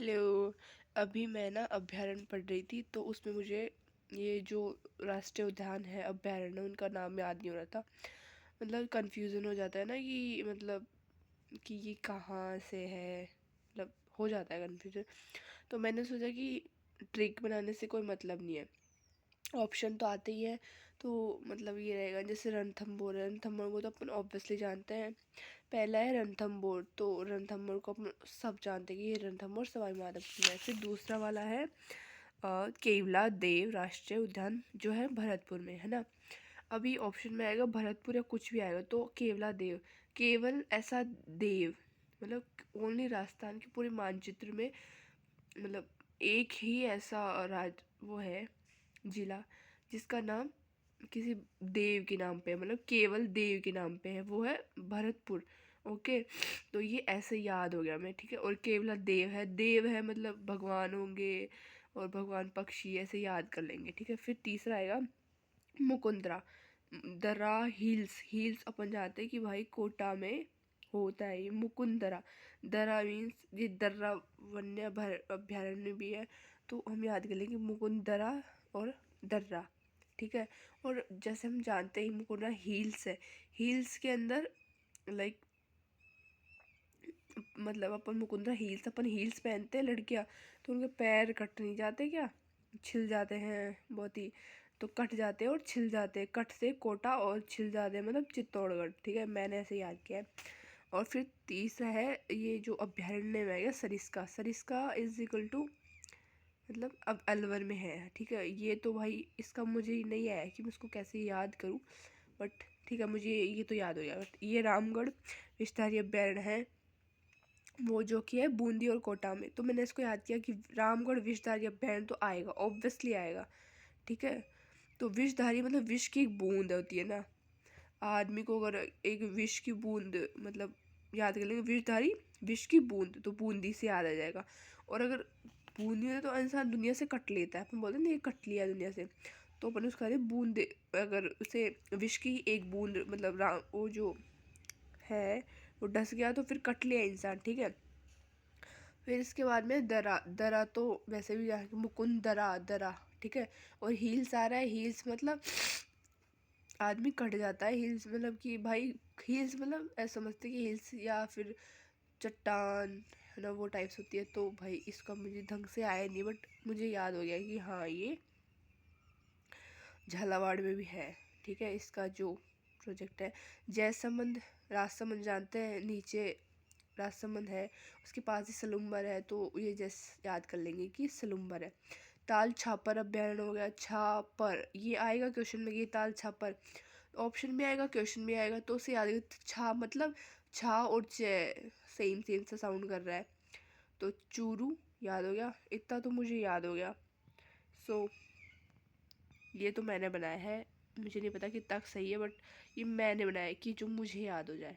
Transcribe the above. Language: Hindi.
हेलो। अभी मैं ना अभ्यारण्य पढ़ रही थी तो उसमें मुझे ये जो राष्ट्रीय उद्यान है अभ्यारण्य उनका नाम याद नहीं हो रहा था। मतलब कंफ्यूजन हो जाता है ना कि मतलब कि ये कहाँ से है, मतलब हो जाता है कंफ्यूजन। तो मैंने सोचा कि ट्रिक बनाने से कोई मतलब नहीं है, ऑप्शन तो आते ही हैं। तो मतलब ये रहेगा जैसे रणथंभौर, रणथंभौर को तो अपन ऑब्वियसली जानते हैं। पहला है रणथंभौर, तो रणथंभौर को अपन सब जानते हैं कि ये रणथंभौर सवाई माधोपुर में है। फिर दूसरा वाला है केवला देव राष्ट्रीय उद्यान जो है भरतपुर में, है ना। अभी ऑप्शन में आएगा भरतपुर या कुछ भी आएगा, तो केवला देव, केवल ऐसा देव, मतलब ओनली राजस्थान के पूरे मानचित्र में, मतलब एक ही ऐसा वो है जिला जिसका नाम किसी देव के नाम पे है, मतलब केवल देव के नाम पे है, वो है भरतपुर। ओके, तो ये ऐसे याद हो गया मैं, ठीक है। और केवला देव है, देव है मतलब भगवान होंगे, और भगवान पक्षी ऐसे याद कर लेंगे, ठीक है। फिर तीसरा आएगा मुकुंदरा, दर्रा हिल्स, हिल्स अपन जानते हैं कि भाई कोटा में होता है ये मुकुंदरा। दर्रा मीन्स ये दर्रा वन्य अभ्यारण्य भी है, तो हम याद कर लेंगे मुकुंदरा और दर्रा, ठीक है। और जैसे हम जानते हैं मुकुंदरा हिल्स है, हिल्स के अंदर लाइक मतलब अपन मुकुंदरा हिल्स, अपन हिल्स पहनते हैं लड़कियां, तो उनके पैर कट नहीं जाते क्या, छिल जाते हैं बहुत ही, तो कट जाते हैं और छिल जाते हैं, कट से कोटा और छिल जाते हैं मतलब चित्तौड़गढ़, ठीक है। मैंने ऐसे याद किया है। और फिर तीसरा है ये जो अभ्यारण्य में आएगा Sariska, Sariska is equal to मतलब अब अलवर में है, ठीक है। ये तो भाई इसका मुझे नहीं आया कि मैं इसको कैसे याद करूं, बट ठीक है मुझे ये तो याद हो गया। बट ये रामगढ़ विस्तारीय अभ्यारण्य है, वो जो कि है बूंदी और कोटा में, तो मैंने इसको याद किया कि रामगढ़ विषधारी अभ्यारण्य तो आएगा, ऑब्वियसली आएगा, ठीक है। तो विषधारी मतलब विष की एक बूंद होती है ना, आदमी को अगर एक विष की बूंद मतलब याद कर लेंगे विषधारी विष की बूंद, तो बूंदी से याद आ जाएगा। और अगर बूंदी में तो इंसान दुनिया से कट लेता है, अपन बोलते हैं ना ये कट लिया दुनिया से, तो अपन उसका बूंद, अगर उसे विष की एक बूंद मतलब वो जो है वो डस गया तो फिर कट लिया इंसान, ठीक है। फिर इसके बाद में दरा, दरा तो वैसे भी जाके मुकुंद दरा, दरा, ठीक है। और हील्स आ रहा है, हील्स मतलब आदमी कट जाता है, हील्स मतलब कि भाई हील्स मतलब ऐसा समझते कि हील्स या फिर चट्टान है ना, वो टाइप्स होती है। तो भाई इसका मुझे ढंग से आया नहीं, बट मुझे याद हो गया कि हाँ ये झालावाड़ में भी है, ठीक है। इसका जो प्रोजेक्ट है जयसमंद, राजसमंद जानते हैं, नीचे राजसमंद है, उसके पास ही सलूम्बर है, तो ये जैसे याद कर लेंगे कि सलूम्बर है। ताल छापर अभ्यारण्य हो गया, छापर ये आएगा क्वेश्चन में, ये ताल छापर ऑप्शन में आएगा क्वेश्चन में आएगा, तो उसे याद छा मतलब छा और च सेम सेम सा साउंड कर रहा है, तो चूरू याद हो गया, इतना तो मुझे याद हो गया। सो ये तो मैंने बनाया है, मुझे नहीं पता कि तक सही है, बट ये मैंने बनाया है कि जो मुझे याद हो जाए।